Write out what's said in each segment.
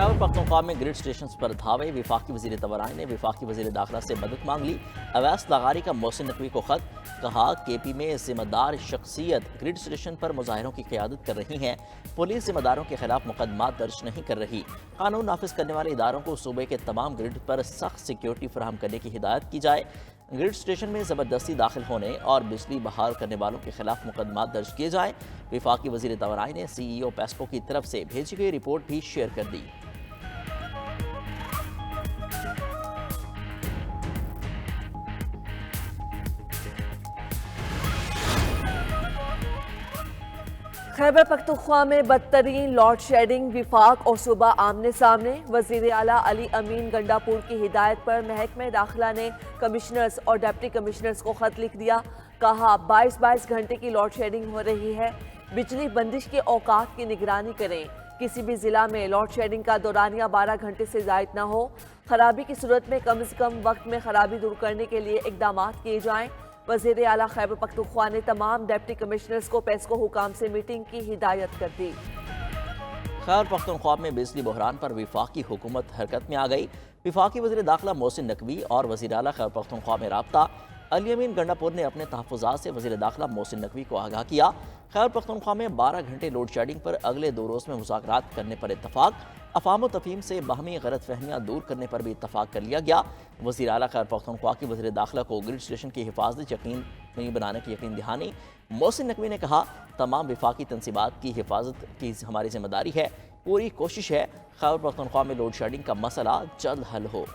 खैबर पख्तूनख्वा में grid station पर धावे। वफाकी वज़ीर तवानाई ने वफाकी वज़ीर दाखिला से मदद मांग ली। अवैस लगारी का मोहसिन नकवी को खत, कहा केपी में जिम्मेदार शख्सियत ग्रिड स्टेशन पर मुजाहिरों की क़यादत कर रही हैं। पुलिस जिम्मेदारों के खिलाफ मुकदमा दर्ज नहीं कर रही। कानून नाफिज करने वाले इदारों को सूबे के तमाम ग्रिड पर सख्त सिक्योरिटी फराहम करने की हिदायत की जाए। ग्रिड स्टेशन में ज़बरदस्ती दाखिल होने और बिजली बहाल करने वालों के खिलाफ मुकदमा दर्ज किए जाएँ। वफाकी वज़ीर तवानाई ने CEO पेस्को की तरफ से भेजी गई रिपोर्ट भी शेयर कर दी। खैबर पख्तूनख्वा में बदतरीन लॉर्ड शेडिंग, विफाक और सूबा आमने सामने। वज़ीर आला अली अमीन गंडापुर की हिदायत पर महकमे दाखिला ने कमिश्नर्स और डिप्टी कमिश्नर्स को खत लिख दिया। कहा 22-22 घंटे की लॉर्ड शेडिंग हो रही है। बिजली बंदिश के औकात की निगरानी करें। किसी भी जिला में लॉर्ड शेडिंग का दौरानिया 12 घंटे से ज़ायद न हो। खराबी की सूरत में कम से कम वक्त में खराबी दूर करने के लिए इकदाम किए जाएँ। वज़ीर आला खैबर पख्तूनख्वा ने तमाम डिप्टी कमिश्नर्स को पेस्को हुकाम से मीटिंग की हिदायत कर दी। खैबर पख्तूनख्वा में बिजली बहरान पर वफाकी हुकूमत हरकत में आ गई। वफाकी वज़ीर दाखिला मोहसिन नकवी और वज़ीर आला खैबर पख्तूनख्वा में राब्ता। अली अमीन गंडापुर ने अपने तहफ़्फ़ुज़ात से वज़ीर दाखिला मोहसिन नकवी को आगाह किया। खैबर पख्तूनख्वा में 12 घंटे लोड शेडिंग पर अगले 2 रोज़ में मुज़ाकरात करने पर इत्तफ़ाक़। अफ़ाम व तफ़हीम से बाहमी गलत फहमियाँ दूर करने पर भी इत्तफ़ाक़ कर लिया गया। वज़ीर आला खैबर पख्तूनख्वा की वज़ीर दाखिला को ग्रिड स्टेशन की हिफाजत यकीनी बनाने की यकीन दहानी। मोहसिन नकवी ने कहा तमाम वफाकी तनसीबात की हिफाजत की हमारी जिम्मेदारी है। पूरी कोशिश है खैबर पख्तूनख्वा में लोड शेडिंग का मसला जल्द हल हो।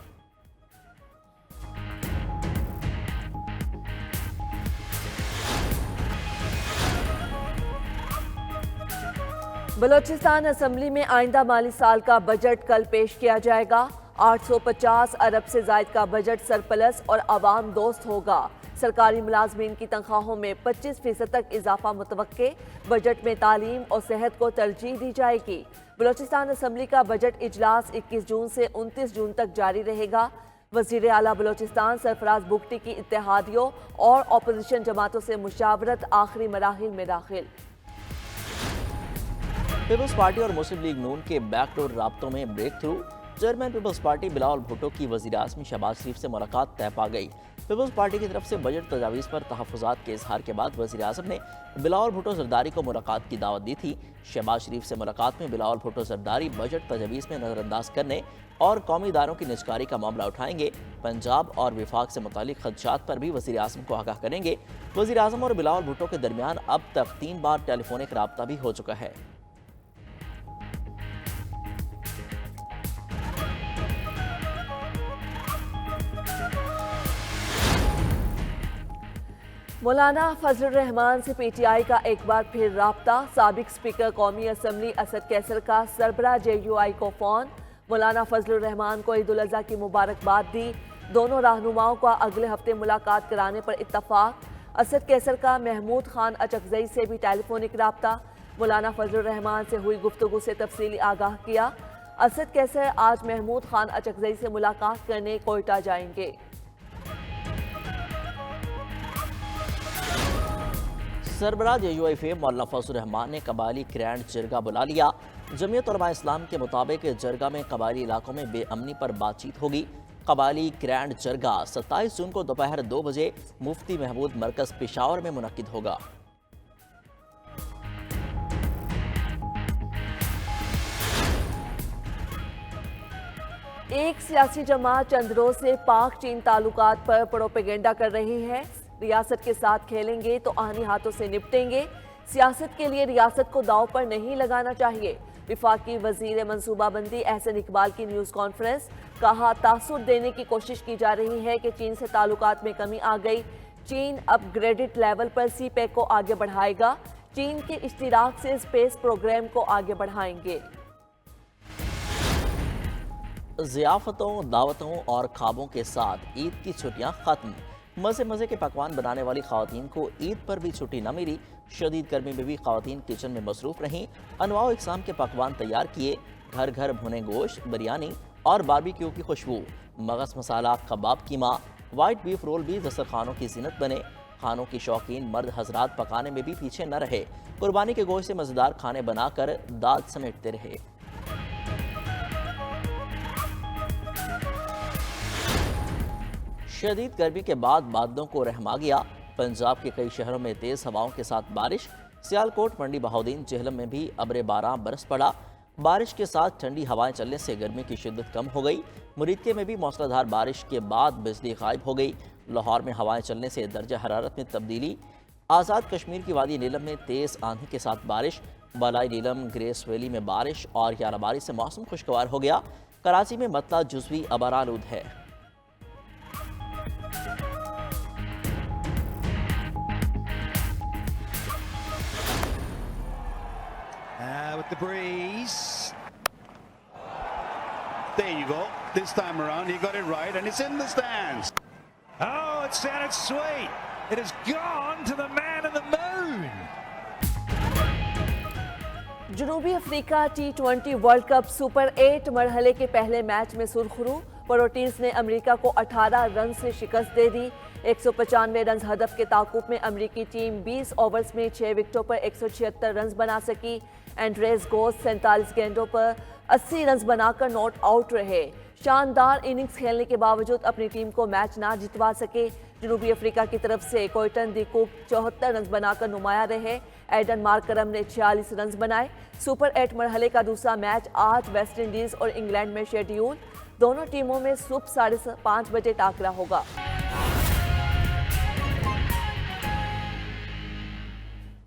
बलोचिस्तान असम्बली में आइंदा माली साल का बजट कल पेश किया जाएगा। 850 अरब से जायद का बजट सरप्लस और आवाम दोस्त होगा। सरकारी मुलाजमीन की तनख्वाहों में 25% तक इजाफा मुतवक्के। बजट में तालीम और सेहत को तरजीह दी जाएगी। बलोचिस्तान असम्बली का बजट इजलास 21 जून से 29 जून तक जारी रहेगा। वज़ीर आला बलोचिस्तान सरफराज बुगटी की इत्तेहादियों और अपोजिशन जमातों से मुशावरत आखिरी मराहिल में दाखिल। पीपल्स पार्टी और मुस्लिम लीग नून के बैकडोर राब्तों में breakthrough. Chairman Peoples Party Bilawal Bhutto की वज़ीर आज़म शहबाज शरीफ से मुलाकात तय पा गई। पीपल्स पार्टी की तरफ से बजट तजावीज़ पर तहफ़्फ़ुज़ात के इजहार के बाद वज़ीर आज़म ने बिलावल भुट्टो ज़रदारी को मुलाकात की दावत दी थी। शहबाज शरीफ से मुलाकात में बिलावल भुट्टो ज़रदारी बजट तजावीज़ में नज़रअंदाज करने और कौमी इदारों की निजकारी का मामला उठाएंगे। पंजाब और विफाक से मुतालिक खदशात पर भी वज़ीर आज़म को आगाह करेंगे। वज़ीर आज़म और बिलावल भुट्टो के दरमियान अब तक 3 बार टेलीफोनिक राब्ता भी हो चुका है। मौलाना फजलुर रहमान से PTI का एक बार फिर राब्ता। साबिक स्पीकर कौमी असम्बली असद कैसर का सरबरा JUI को फ़ोन। मौलाना फजलुर रहमान को ईद उल अज़हा की मुबारकबाद दी। दोनों रहनुमाओं का अगले हफ्ते मुलाकात कराने पर इत्तफाक। असद कैसर का महमूद खान अचकज़ई से भी टेलीफोनिक राब्ता। मौलाना फजलुर रहमान से हुई गुफ्तगू से तफसीली आगाह किया। असद कैसर आज महमूद खान अचकज़ई से मुलाकात करने कोयटा जाएंगे। सरबराह JUI फेम मौलाना फजलुर रहमान ने कबायली ग्रैंड जरगा बुला लिया। जमीयत उलमा इस्लाम के मुताबिक जरगा में कबायली इलाकों में बेअमनी पर बातचीत होगी। कबायली ग्रैंड जरगा 27 जून को दोपहर 2 बजे मुफ्ती महमूद मरकज पेशावर में मुनक्किद होगा। एक सियासी जमात चंद रोज से पाक चीन ताल्लुकात पर प्रोपेगेंडा कर रही है। रियासत के साथ खेलेंगे तो आनी हाथों से निपटेंगे। सियासत के लिए रियासत को दांव पर नहीं लगाना चाहिए। विफाकी वजीर मंसूबाबंदी एहसन इकबाल की न्यूज़ कॉन्फ्रेंस। कहा तासुर देने की कोशिश की जा रही है कि चीन से ताल्लुकात में कमी आ गई। चीन अपग्रेडेड लेवल पर CPEC को आगे बढ़ाएगा। चीन के इश्तिराक से स्पेस प्रोग्राम को आगे बढ़ाएंगे। ज़ियाफ़तों, दावतों और ख्वाबों के साथ ईद की छुट्टियां खत्म। मज़े मज़े के पकवान बनाने वाली ख़वातीन को ईद पर भी छुट्टी न मिली। शदीद गर्मी में भी ख़वातीन किचन में मसरूफ़ रहीं। अनवाओ इक़साम के पकवान तैयार किए। घर घर भुने गोश्त, बिरयानी और बारबेक्यू की खुशबू। मगज़ मसाला, कबाब कीमा, वाइट बीफ रोल भी दस्तरखानों की ज़ीनत बने। खानों की शौकीन मर्द हजरात पकाने में भी पीछे न रहे। कुर्बानी के गोश्त से मज़ेदार खाने बनाकर दाद समेटते रहे। شدید گرمی کے بعد بادلوں کو رحم آ گیا۔ پنجاب کے کئی شہروں میں تیز ہواؤں کے ساتھ بارش۔ سیالکوٹ، منڈی بہاؤدین، جہلم میں بھی ابر باران برس پڑا۔ بارش کے ساتھ ٹھنڈی ہوائیں چلنے سے گرمی کی شدت کم ہو گئی۔ مریدکے میں بھی موسلا دھار بارش کے بعد بجلی غائب ہو گئی۔ لاہور میں ہوائیں چلنے سے درجہ حرارت میں تبدیلی۔ آزاد کشمیر کی وادی نیلم میں تیز آندھی کے ساتھ بارش۔ بالائی نیلم، گریس ویلی میں بارش اور یالہ باری سے موسم خوشگوار ہو گیا۔ کراچی میں مطلع جزوی ابرآلود ہے۔ With the breeze. There you go. This time around, he got it right, and it's in the stands. Oh, it sounded sweet. It has gone to the man in the moon. جنوبی افریقہ T20 world cup super 8 مرحلے کے پہلے match میں سرخرو۔ Proteins نے امریکہ کو 18 رن سے شکست دے دی۔ 195 رنز ہدف کے تعاقب میں امریکی ٹیم 20 اوورز میں 6 وکٹوں پر 176 رنز بنا سکی۔ اینڈریس گوس 47 گیندوں پر 80 رنز بنا کر ناٹ آؤٹ رہے۔ شاندار اننگز کھیلنے کے باوجود اپنی ٹیم کو میچ نہ جتوا سکے۔ جنوبی افریقہ کی طرف سے کوئٹن دی کوک 74 رنز بنا کر نمایاں رہے۔ ایڈن مارکرم نے 46 رنز بنائے۔ سپر 8 مرحلے کا دوسرا میچ آج ویسٹ انڈیز اور انگلینڈ میں شیڈیول۔ دونوں ٹیموں میں صبح 5:30 بجے ٹاکرا ہوگا۔